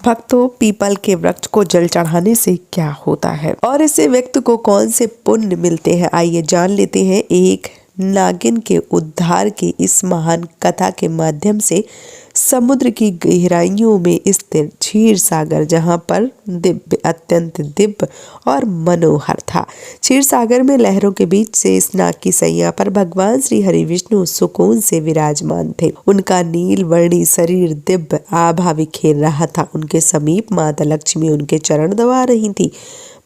भक्तों, पीपल के वृक्ष को जल चढ़ाने से क्या होता है और इससे व्यक्ति को कौन से पुण्य मिलते हैं, आइए जान लेते हैं एक नागिन के उद्धार की इस महान कथा के माध्यम से। समुद्र की गहराइयों में स्थिर क्षीर सागर, जहाँ पर अत्यंत दिव्य और मनोहर था। क्षीर सागर में लहरों के बीच से इस नाग की सैया पर भगवान श्री हरि विष्णु सुकून से विराजमान थे। उनका नील वर्णी शरीर दिव्य आभा बिखेर रहा था। उनके समीप माता लक्ष्मी उनके चरण दबा रही थी।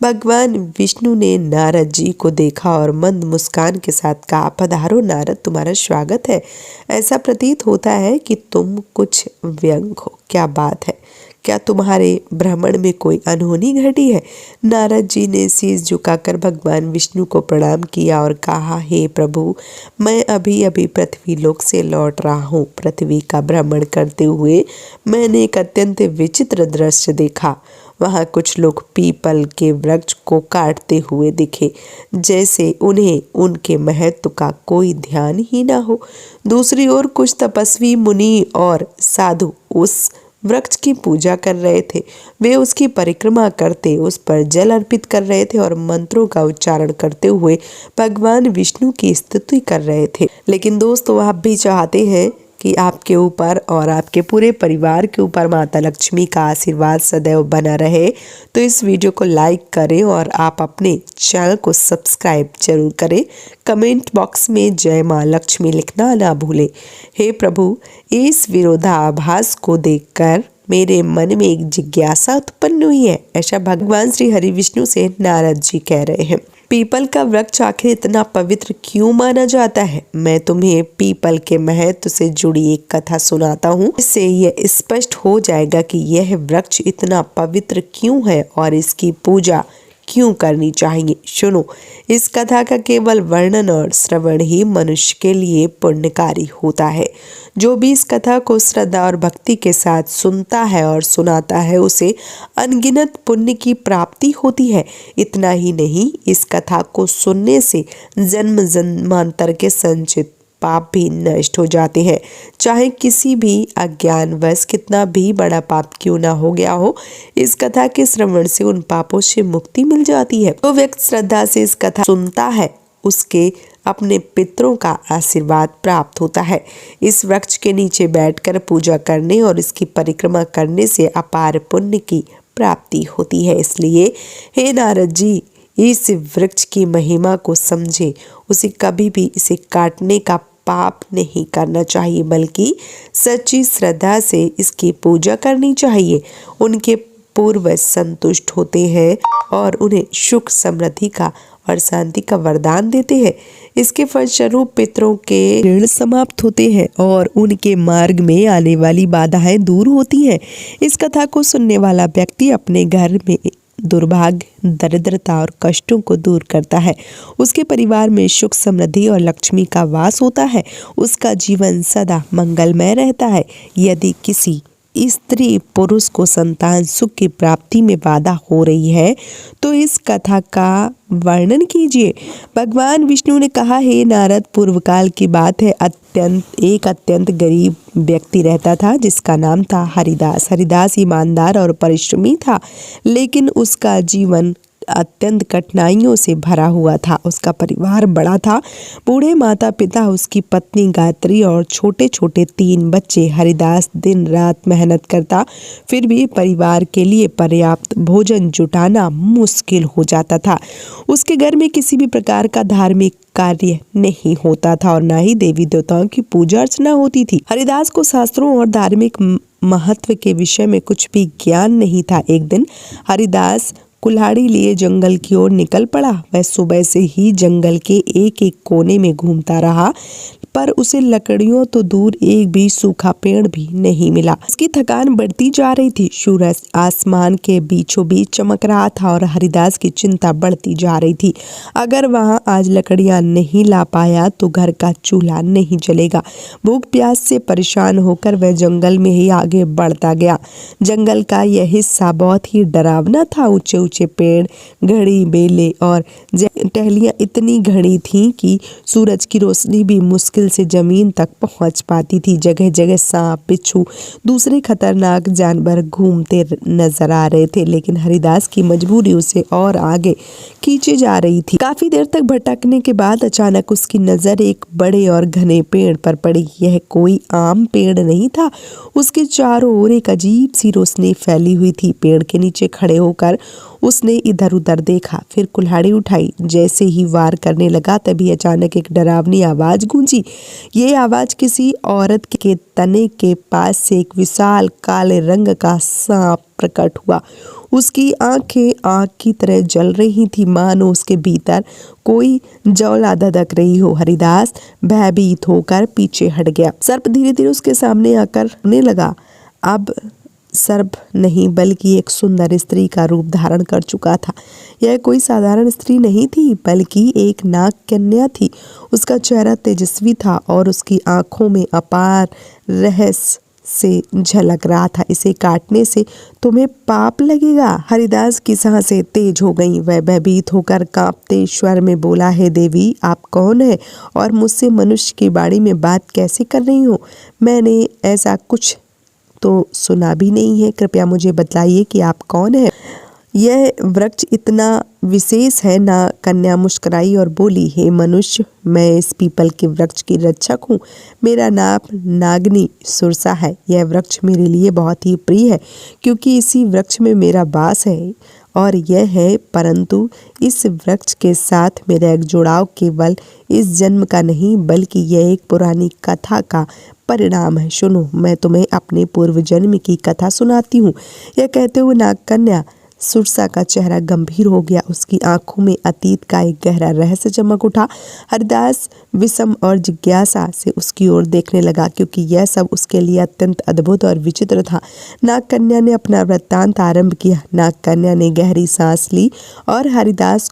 भगवान विष्णु ने नारद जी को देखा और मंद मुस्कान के साथ कहा, पधारो नारद, तुम्हारा स्वागत है। ऐसा प्रतीत होता है कि तुम कुछ व्यंग हो। क्या बात है? क्या तुम्हारे भ्रमण में कोई अनहोनी घटी है? नारद जी ने शीश झुकाकर भगवान विष्णु को प्रणाम किया और कहा, हे प्रभु, मैं अभी अभी पृथ्वी लोक से लौट रहा हूँ। पृथ्वी का भ्रमण करते हुए मैंने एक अत्यंत विचित्र दृश्य देखा। वहाँ कुछ लोग पीपल के वृक्ष को काटते हुए दिखे, जैसे उन्हें उनके महत्व का कोई ध्यान ही ना हो। दूसरी ओर कुछ तपस्वी मुनि और साधु उस वृक्ष की पूजा कर रहे थे। वे उसकी परिक्रमा करते, उस पर जल अर्पित कर रहे थे और मंत्रों का उच्चारण करते हुए भगवान विष्णु की स्तुति कर रहे थे। लेकिन दोस्तों, आप भी चाहते हैं कि आपके ऊपर और आपके पूरे परिवार के ऊपर माता लक्ष्मी का आशीर्वाद सदैव बना रहे, तो इस वीडियो को लाइक करें और आप अपने चैनल को सब्सक्राइब जरूर करें। कमेंट बॉक्स में जय माँ लक्ष्मी लिखना ना भूलें। हे प्रभु, इस विरोधाभास को देखकर मेरे मन में एक जिज्ञासा उत्पन्न हुई है, ऐसा भगवान श्री हरि विष्णु से नारद जी कह रहे हैं। पीपल का वृक्ष आखिर इतना पवित्र क्यों माना जाता है? मैं तुम्हें पीपल के महत्व से जुड़ी एक कथा सुनाता हूँ। इससे यह स्पष्ट हो जाएगा कि यह वृक्ष इतना पवित्र क्यों है और इसकी पूजा क्यों करनी चाहिए। सुनो, इस कथा का केवल वर्णन और श्रवण ही मनुष्य के लिए पुण्यकारी होता है। जो भी इस कथा को श्रद्धा और भक्ति के साथ सुनता है और सुनाता है, उसे अनगिनत पुण्य की प्राप्ति होती है। इतना ही नहीं, इस कथा को सुनने से जन्म जन्मांतर के संचित पाप भी नष्ट हो जाते हैं। चाहे किसी भी अज्ञानवश कितना भी बड़ा पाप क्यों ना हो गया हो, इस कथा के श्रवण से उन पापों से मुक्ति मिल जाती है। तो व्यक्ति श्रद्धा से इस कथा सुनता है, उसके अपने पितरों का आशीर्वाद प्राप्त होता है। इस वृक्ष के नीचे बैठकर पूजा करने और इसकी परिक्रमा करने से अपार पुण्य की प्राप्ति होती है। इसलिए हे नारद जी, इस वृक्ष की महिमा को समझे। उसे कभी भी इसे काटने का पाप नहीं करना चाहिए, बल्कि सच्ची श्रद्धा से इसकी पूजा करनी चाहिए। उनके पूर्वज संतुष्ट होते हैं और उन्हें सुख, समृद्धि का और शांति का वरदान देते हैं। इसके फलस्वरूप पितरों के ऋण समाप्त होते हैं और उनके मार्ग में आने वाली बाधाएं दूर होती हैं। इस कथा को सुनने वाला व्यक्ति अपने घर में दुर्भाग्य, दरिद्रता और कष्टों को दूर करता है। उसके परिवार में सुख, समृद्धि और लक्ष्मी का वास होता है। उसका जीवन सदा मंगलमय रहता है। यदि किसी स्त्री पुरुष को संतान सुख की प्राप्ति में बाधा हो रही है, तो इस कथा का वर्णन कीजिए। भगवान विष्णु ने कहा, हे नारद, पूर्व काल की बात है। एक अत्यंत गरीब व्यक्ति रहता था जिसका नाम था हरिदास। हरिदास ईमानदार और परिश्रमी था, लेकिन उसका जीवन अत्यंत कठिनाइयों से भरा हुआ था। उसका परिवार बड़ा था। बूढ़े माता पिता, उसकी पत्नी गायत्री और छोटे छोटे 3 बच्चे। हरिदास दिन रात मेहनत करता, फिर भी परिवार के लिए पर्याप्त भोजन जुटाना मुश्किल हो जाता था। उसके घर में किसी भी प्रकार का धार्मिक कार्य नहीं होता था और न ही देवी देवताओं की पूजा अर्चना होती थी। हरिदास को शास्त्रों और धार्मिक महत्व के विषय में कुछ भी ज्ञान नहीं था। एक दिन हरिदास कुल्हाड़ी लिए जंगल की ओर निकल पड़ा। वह सुबह से ही जंगल के एक एक कोने में घूमता रहा, पर उसे लकड़ियों तो दूर एक भी सूखा पेड़ भी नहीं मिला। उसकी थकान बढ़ती जा रही थी। सूरज आसमान के बीचों बीच चमक रहा था और हरिदास की चिंता बढ़ती जा रही थी। अगर वहाँ आज लकड़ियाँ नहीं ला पाया तो घर का चूल्हा नहीं जलेगा। भूख प्यास से परेशान होकर वह जंगल में ही आगे बढ़ता गया। जंगल का यह हिस्सा बहुत ही डरावना था। ऊंचे ऊंचे पेड़, घड़ी, बेले और टहनियाँ इतनी घनी थीं कि सूरज की रोशनी भी मुश्किल मुश्किल से जमीन तक पहुंच पाती थी। जगह जगह सांप, बिच्छू, दूसरे खतरनाक जानवर घूमते नजर आ रहे थे, लेकिन हरिदास की मजबूरी उसे और आगे खींचे जा रही थी। काफी देर तक भटकने के बाद अचानक उसकी नजर एक बड़े और घने पेड़ पर पड़ी। यह कोई आम पेड़ नहीं था, उसके चारों ओर एक अजीब सी रोशनी फैली हुई थी। पेड़ के नीचे खड़े होकर उसने इधर उधर देखा, फिर कुल्हाड़ी उठाई। जैसे ही वार करने लगा तभी अचानक एक डरावनी आवाज गूंजी। ये आवाज किसी औरत के तने के पास से एक विशाल काले रंग का सांप प्रकट हुआ। उसकी आंखें आग की तरह जल रही थी, मानो उसके भीतर कोई ज्वाला धधक रही हो। हरिदास भयभीत होकर पीछे हट गया। सर्प धीरे धीरे उसके सामने आकर होने लगा। अब सर्प नहीं बल्कि एक सुंदर स्त्री का रूप धारण कर चुका था। यह कोई साधारण स्त्री नहीं थी, बल्कि एक नाग कन्या थी। उसका चेहरा तेजस्वी था और उसकी आंखों में अपार रहस्य से झलक रहा था। इसे काटने से तुम्हें पाप लगेगा। हरिदास की सांसें तेज हो गईं। वह भयभीत होकर कांपते स्वर में बोला, हे देवी, आप कौन है और मुझसे मनुष्य की बाड़ी में बात कैसे कर रही हो? मैंने ऐसा कुछ तो सुना भी नहीं है। कृपया मुझे बतलाइए कि आप कौन है। यह वृक्ष इतना विशेष है ना? कन्या मुस्कुराई और बोली, हे मनुष्य, मैं इस पीपल के वृक्ष की रक्षक हूँ। मेरा नाम नागनी सुरसा है। यह वृक्ष मेरे लिए बहुत ही प्रिय है, क्योंकि इसी वृक्ष में मेरा वास है और यह है, परंतु इस वृक्ष के साथ मेरा एक जुड़ाव केवल इस जन्म का नहीं, बल्कि यह एक पुरानी कथा का परिणाम है। सुनो, मैं तुम्हें अपने पूर्व जन्म की कथा सुनाती हूँ। यह कहते हुए नाग कन्या सुरसा का चेहरा गंभीर हो गया। उसकी आंखों में अतीत का एक गहरा रहस्य चमक उठा। हरिदास विषम और जिज्ञासा से उसकी ओर देखने लगा, क्योंकि यह सब उसके लिए अत्यंत अद्भुत और विचित्र था। नाग कन्या ने अपना वृत्तांत आरंभ किया। नाग कन्या ने गहरी सांस ली और हरिदास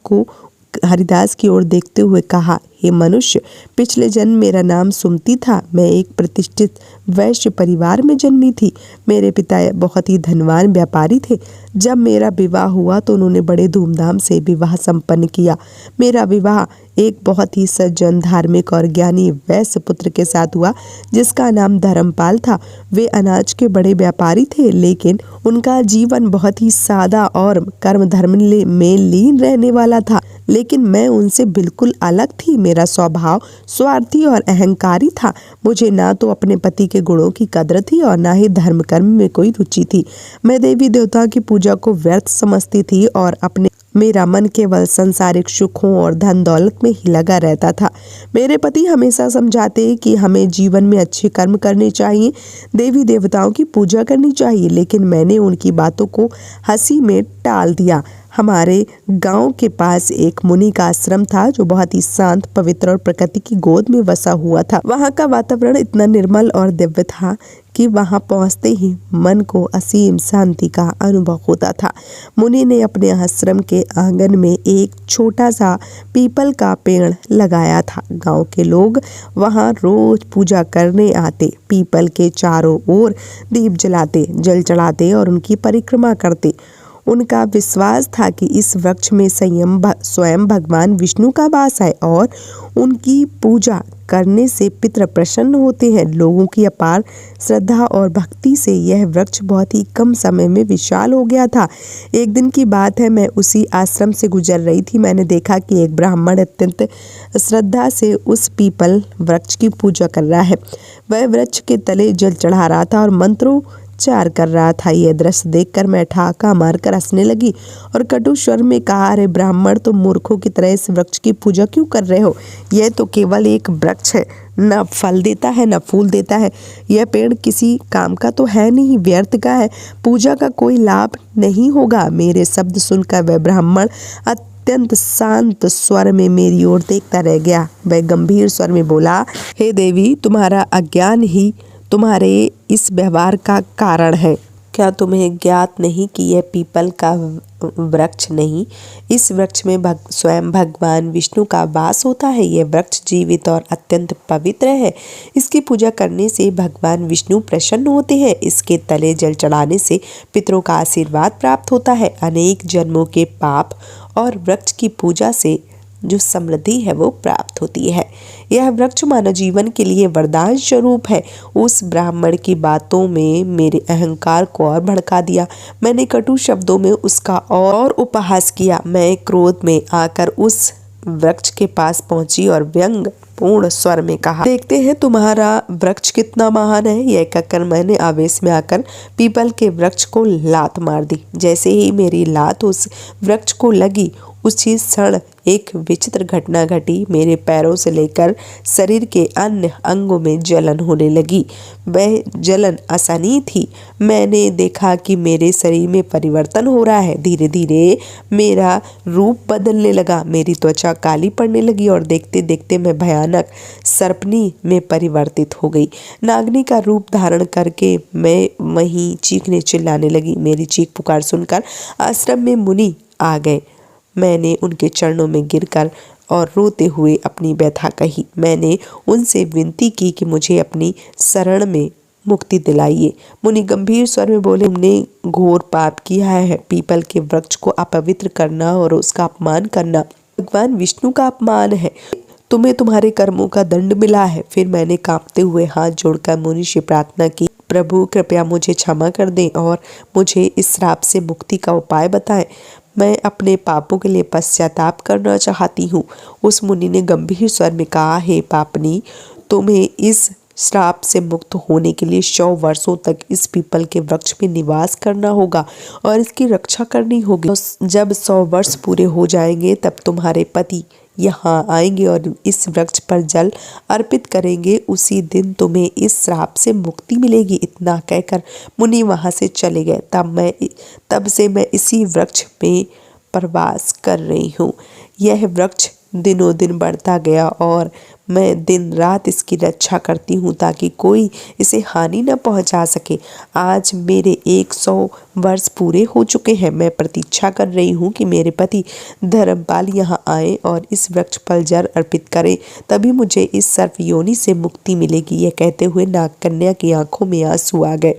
की ओर देखते हुए कहा, हे मनुष्य, पिछले जन्म मेरा नाम सुमति था। मैं एक प्रतिष्ठित वैश्य परिवार में जन्मी थी। मेरे पिता बहुत ही धनवान व्यापारी थे। जब मेरा विवाह हुआ तो उन्होंने बड़े धूमधाम से विवाह संपन्न किया। मेरा विवाह एक बहुत ही सज्जन, धार्मिक और ज्ञानी वैश्य पुत्र के साथ हुआ, जिसका नाम धर्मपाल था। वे अनाज के बड़े व्यापारी थे, लेकिन उनका जीवन बहुत ही सादा और कर्म धर्म में लीन रहने वाला था। लेकिन मैं उनसे बिल्कुल अलग थी। मेरा स्वभाव स्वार्थी और अहंकारी था। मुझे ना तो अपने पति के गुणों की कदर थी और ना ही धर्म कर्म में कोई रुचि थी। मैं देवी देवताओं की पूजा को व्यर्थ समझती थी और मेरा मन केवल सांसारिक सुखों और धन दौलत में ही लगा रहता था। मेरे पति हमेशा समझाते कि हमें जीवन में अच्छे कर्म करने चाहिए, देवी देवताओं की पूजा करनी चाहिए, लेकिन मैंने उनकी बातों को हंसी में टाल दिया। हमारे गांव के पास एक मुनि का आश्रम था, जो बहुत ही शांत, पवित्र और प्रकृति की गोद में बसा हुआ था। वहाँ का वातावरण इतना निर्मल और दिव्य था कि वहाँ पहुँचते ही मन को असीम शांति का अनुभव होता था। मुनि ने अपने आश्रम के आंगन में एक छोटा सा पीपल का पेड़ लगाया था। गांव के लोग वहाँ रोज पूजा करने आते, पीपल के चारों ओर दीप जलाते, जल चढ़ाते और उनकी परिक्रमा करते। उनका विश्वास था कि इस वृक्ष में स्वयं भगवान विष्णु का वास है और उनकी पूजा करने से पितृ प्रसन्न होते हैं। लोगों की अपार श्रद्धा और भक्ति से यह वृक्ष बहुत ही कम समय में विशाल हो गया था। एक दिन की बात है, मैं उसी आश्रम से गुजर रही थी। मैंने देखा कि एक ब्राह्मण अत्यंत श्रद्धा से उस पीपल वृक्ष की पूजा कर रहा है। वह वृक्ष के तले जल चढ़ा रहा था और मंत्रोच्चार कर रहा था। यह दृश्य देखकर मैं ठहाका मारकर हंसने लगी और कटु स्वर में कहा, अरे ब्राह्मण, तुम मूर्खों की तरह इस वृक्ष की पूजा क्यों कर रहे हो? यह तो केवल एक वृक्ष है, न फल देता है न फूल देता है। यह पेड़ किसी काम का तो है नहीं, व्यर्थ का है। पूजा का कोई लाभ नहीं होगा। मेरे शब्द सुनकर वह ब्राह्मण अत्यंत शांत स्वर में मेरी ओर देखता रह गया। वह गंभीर स्वर में बोला, हे देवी, तुम्हारा अज्ञान ही तुम्हारे इस व्यवहार का कारण है। क्या तुम्हें ज्ञात नहीं कि यह पीपल का वृक्ष नहीं, इस वृक्ष में स्वयं भगवान विष्णु का वास होता है। यह वृक्ष जीवित और अत्यंत पवित्र है। इसकी पूजा करने से भगवान विष्णु प्रसन्न होते हैं। इसके तले जल चढ़ाने से पितरों का आशीर्वाद प्राप्त होता है। अनेक जन्मों के पाप और वृक्ष की पूजा से जो समृद्धि है वो प्राप्त होती है। यह वृक्ष मानव जीवन के लिए वरदान स्वरूप है। उस ब्राह्मण की बातों में मेरे अहंकार को और भड़का दिया। मैंने कटु शब्दों में उसका और उपहास किया। मैं क्रोध में आकर उस वृक्ष के पास पहुंची और व्यंग पूर्ण स्वर में कहा, देखते हैं तुम्हारा वृक्ष कितना महान है। यह कहकर मैंने आवेश में आकर पीपल के वृक्ष को लात मार दी। जैसे ही मेरी लात उस वृक्ष को लगी, उसी क्षण एक विचित्र घटना घटी। मेरे पैरों से लेकर शरीर के अन्य अंगों में जलन होने लगी। वह जलन असहनीय थी। मैंने देखा कि मेरे शरीर में परिवर्तन हो रहा है। धीरे धीरे मेरा रूप बदलने लगा। मेरी त्वचा काली पड़ने लगी और देखते देखते मैं भयानक सर्पनी में परिवर्तित हो गई। नागनी का रूप धारण करके मैं वहीं चीखने चिल्लाने लगी। मेरी चीख पुकार सुनकर आश्रम में मुनि आ गए। मैंने उनके चरणों में गिरकर और रोते हुए अपनी व्यथा कही। मैंने उनसे विनती की कि मुझे अपनी शरण में मुक्ति दिलाइए। मुनि गंभीर स्वर में बोले, तुमने घोर पाप किया है। पीपल के वृक्ष को अपवित्र करना और उसका अपमान करना भगवान विष्णु का अपमान है। तुम्हें तुम्हारे कर्मों का दंड मिला है। फिर मैंने कांपते हुए हाथ जोड़कर मुनि से प्रार्थना की, प्रभु कृपया मुझे क्षमा कर दें और मुझे इस श्राप से मुक्ति का उपाय बताएं। मैं अपने पापों के लिए पश्चाताप करना चाहती हूँ। उस मुनि ने गंभीर स्वर में कहा, हे पापनी, तुम्हें इस श्राप से मुक्त होने के लिए 100 वर्षों तक इस पीपल के वृक्ष में निवास करना होगा और इसकी रक्षा करनी होगी। जब 100 वर्ष पूरे हो जाएंगे तब तुम्हारे पति यहाँ आएंगे और इस वृक्ष पर जल अर्पित करेंगे। उसी दिन तुम्हें इस श्राप से मुक्ति मिलेगी। इतना कहकर मुनि वहाँ से चले गए। तब से मैं इसी वृक्ष में प्रवास कर रही हूँ। यह वृक्ष दिनों दिन बढ़ता गया और मैं दिन रात इसकी रक्षा करती हूँ ताकि कोई इसे हानि न पहुँचा सके। आज मेरे 100 वर्ष पूरे हो चुके हैं। मैं प्रतीक्षा कर रही हूँ कि मेरे पति धर्मपाल यहाँ आए और इस वृक्ष पर जल अर्पित करें, तभी मुझे इस सर्प योनि से मुक्ति मिलेगी। यह कहते हुए नागकन्या की आंखों में आंसू आ गए।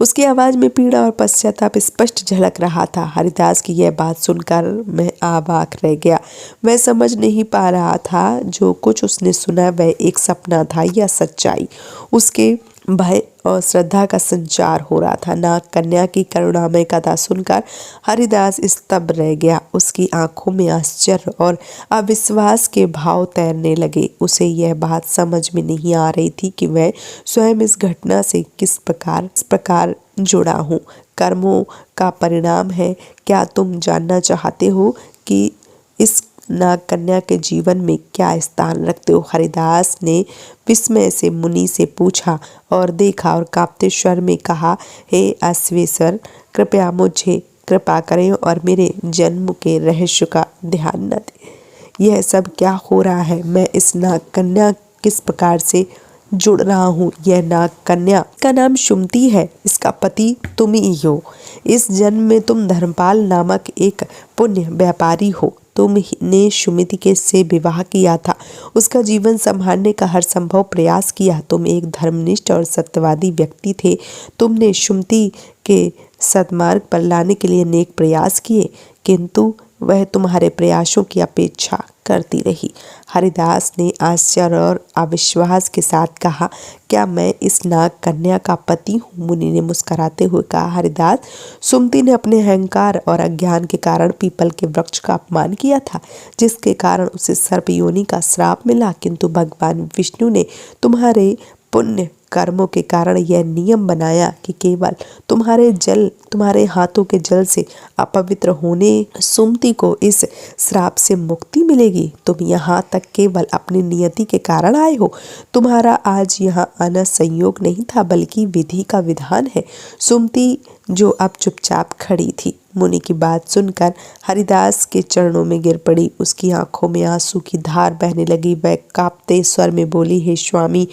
उसकी आवाज में पीड़ा और पश्चाताप स्पष्ट झलक रहा था। हरिदास की यह बात सुनकर मैं अवाक रह गया। वह समझ नहीं पा रहा था जो कुछ उसने सुना वह एक सपना था या सच्चाई। उसके भय और श्रद्धा का संचार हो रहा था। नागकन्या की करुणामय कथा सुनकर हरिदास स्तब्ध रह गया। उसकी आंखों में आश्चर्य और अविश्वास के भाव तैरने लगे। उसे यह बात समझ में नहीं आ रही थी कि वह स्वयं इस घटना से किस प्रकार जुड़ा हूँ। कर्मों का परिणाम है। क्या तुम जानना चाहते हो कि इस नागकन्या के जीवन में क्या स्थान रखते हो? हरिदास ने विस्मय से मुनि से पूछा और देखा और कांपते स्वर में कहा, हे अश्वेश्वर, कृपया मुझे कृपा करें और मेरे जन्म के रहस्य का ध्यान न दें। यह सब क्या हो रहा है? मैं इस नागकन्या किस प्रकार से जुड़ रहा हूँ? यह नागकन्या का नाम सुमति है। इसका पति तुम ही हो। इस जन्म में तुम धर्मपाल नामक एक पुण्य व्यापारी हो। तुमने सुमति के से विवाह किया था। उसका जीवन संभालने का हर संभव प्रयास किया। तुम एक धर्मनिष्ठ और सत्यवादी व्यक्ति थे। तुमने सुमति के सद्मार्ग पर लाने के लिए अनेक प्रयास किए, किंतु वह तुम्हारे प्रयासों की अपेक्षा करती रही। हरिदास ने आश्चर्य और अविश्वास के साथ कहा, क्या मैं इस नागकन्या का पति हूँ? मुनि ने मुस्कुराते हुए कहा, हरिदास, सुमति ने अपने अहंकार और अज्ञान के कारण पीपल के वृक्ष का अपमान किया था, जिसके कारण उसे सर्प योनि का श्राप मिला। किंतु भगवान विष्णु ने तुम्हारे पुण्य कर्मों के कारण यह नियम बनाया कि केवल तुम्हारे हाथों के जल से अपवित्र होने सुमति को इस श्राप से मुक्ति मिलेगी। तुम यहाँ तक केवल अपनी नियति के कारण आए हो। तुम्हारा आज यहाँ आना संयोग नहीं था, बल्कि विधि का विधान है। सुमति जो अब चुपचाप खड़ी थी, मुनि की बात सुनकर हरिदास के चरणों में गिर पड़ी। उसकी आंखों में आंसू की धार बहने लगी। वह कांपते स्वर में बोली, हे स्वामी,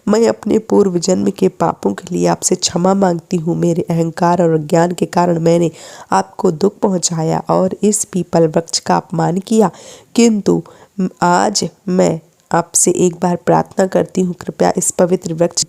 मैं अपने पूर्व जन्म के पापों के लिए आपसे क्षमा मांगती हूँ। मेरे अहंकार और अज्ञान के कारण मैंने आपको दुख पहुँचाया और इस पीपल वृक्ष का अपमान किया, किंतु आज मैं आपसे एक बार प्रार्थना करती हूँ, कृपया इस पवित्र वृक्ष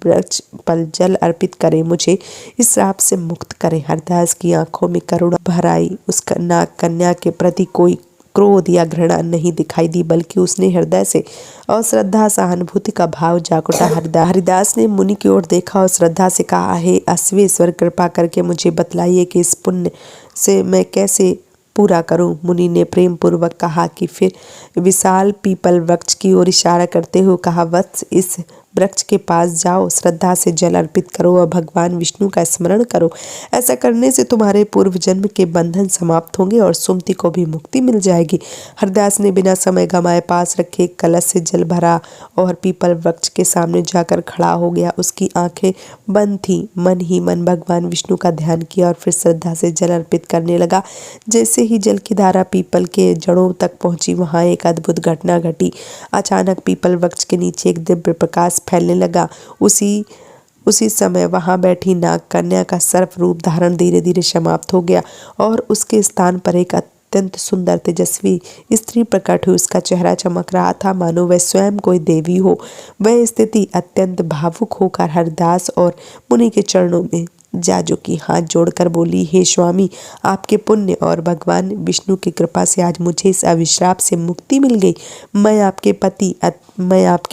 पर जल अर्पित करें, मुझे इस श्राप से मुक्त करें। हरिदास की आंखों में करुणा भर आई। उस नागकन्या के प्रति कोई क्रोध या घृणा नहीं दिखाई दी, बल्कि उसने हृदय से और श्रद्धा सहानुभूति का भाव जाग उठा। हरिदास ने मुनि की ओर देखा और श्रद्धा से कहा, हे अश्वेश्वर, कृपा करके मुझे बतलाइए कि इस पुण्य से मैं कैसे पूरा करूं। मुनि ने प्रेम पूर्वक कहा कि फिर विशाल पीपल वृक्ष की ओर इशारा करते हुए कहा, वत्स, इस वृक्ष के पास जाओ, श्रद्धा से जल अर्पित करो और भगवान विष्णु का स्मरण करो। ऐसा करने से तुम्हारे पूर्व जन्म के बंधन समाप्त होंगे और सुमति को भी मुक्ति मिल जाएगी। हरदास ने बिना समय गंवाए पास रखे एक कलश से जल भरा और पीपल वृक्ष के सामने जाकर खड़ा हो गया। उसकी आंखें बंद थी, मन ही मन भगवान विष्णु का ध्यान किया और फिर श्रद्धा से जल अर्पित करने लगा। जैसे ही जल की धारा पीपल के जड़ों तक पहुंची, वहां एक अद्भुत घटना घटी। अचानक पीपल वृक्ष के नीचे एक दिव्य प्रकाश फैलने लगा। उसी समय वहां बैठी नाग कन्या का सर्प रूप धारण धीरे धीरे समाप्त हो गया और उसके स्थान पर एक अत्यंत सुंदर तेजस्वी स्त्री प्रकट हुई। उसका चेहरा चमक रहा था मानो वह स्वयं कोई देवी हो। वह स्थिति अत्यंत भावुक होकर हरदास और मुनि के चरणों में जा झुकी, हाथ जोड़कर बोली, हे स्वामी, आपके पुण्य और भगवान विष्णु की कृपा से आज मुझे इस अभिश्राप से मुक्ति मिल गई। मैं आपके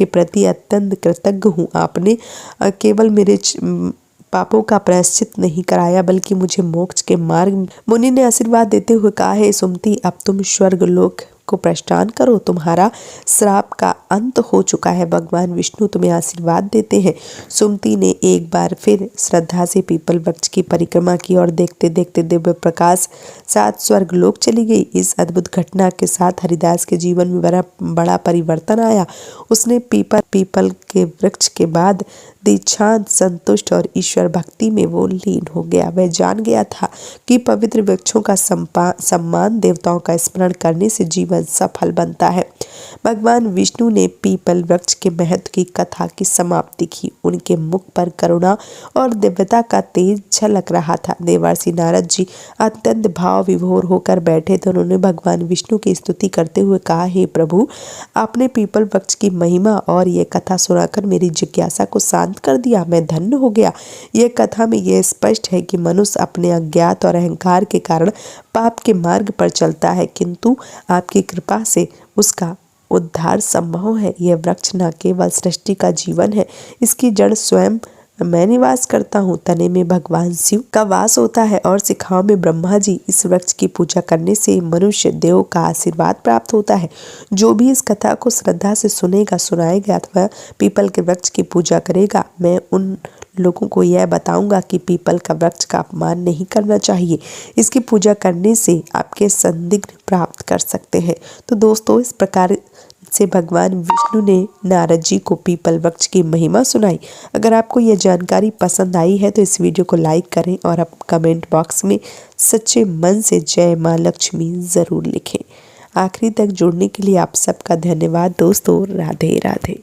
प्रति अत्यंत कृतज्ञ हूँ। आपने केवल मेरे पापों का प्रायश्चित नहीं कराया, बल्कि मुझे मोक्ष के मार्ग। मुनि ने आशीर्वाद देते हुए कहा, हे सुमति, अब तुम स्वर्ग लोक को प्रस्थान करो, तुम्हारा श्राप का अंत हो चुका है। भगवान विष्णु तुम्हें आशीर्वाद देते हैं। सुमति ने एक बार फिर श्रद्धा से पीपल वृक्ष की परिक्रमा की और देखते देखते दिव्य प्रकाश साथ स्वर्ग लोक चली गई। इस अद्भुत घटना के साथ हरिदास के जीवन में बड़ा परिवर्तन आया। उसने पीपल के वृक्ष के बाद दीक्षांत, संतुष्ट और ईश्वर भक्ति में वो लीन हो गया। वह जान गया था कि पवित्र वृक्षों का सम्मान, देवताओं का स्मरण करने से जीवन सफल बनता है। भगवान विष्णु ने पीपल वृक्ष के महत्व की कथा की समाप्ति की। उनके मुख पर करुणा और दिव्यता का तेज झलक रहा था। देवर्षि नारद जी अत्यंत भाव विभोर होकर बैठे थे। उन्होंने भगवान विष्णु की स्तुति करते हुए कहा, हे प्रभु, आपने पीपल वृक्ष की महिमा और ये कथा सुनाकर मेरी जिज्ञासा को शांत कर दिया। मैं धन्य हो गया। यह कथा में यह स्पष्ट है कि मनुष्य अपने अज्ञात और अहंकार के कारण पाप के मार्ग पर चलता है, किंतु आपकी कृपा से उसका उद्धार संभव है। यह वृक्ष न केवल सृष्टि का जीवन है, इसकी जड़ स्वयं मैं निवास करता हूँ। तने में भगवान शिव का वास होता है और शिखाओं में ब्रह्मा जी। इस वृक्ष की पूजा करने से मनुष्य देव का आशीर्वाद प्राप्त होता है। जो भी इस कथा को श्रद्धा से सुनेगा, सुनाएगा अथवा पीपल के वृक्ष की पूजा करेगा, मैं उन लोगों को यह बताऊंगा कि पीपल का वृक्ष का अपमान नहीं करना चाहिए। इसकी पूजा करने से आपके संदिग्ध प्राप्त कर सकते हैं। तो दोस्तों, इस प्रकार से भगवान विष्णु ने नारद जी को पीपल वृक्ष की महिमा सुनाई। अगर आपको यह जानकारी पसंद आई है तो इस वीडियो को लाइक करें और आप कमेंट बॉक्स में सच्चे मन से जय माँ लक्ष्मी ज़रूर लिखें। आखिरी तक जुड़ने के लिए आप सबका धन्यवाद दोस्तों। राधे राधे।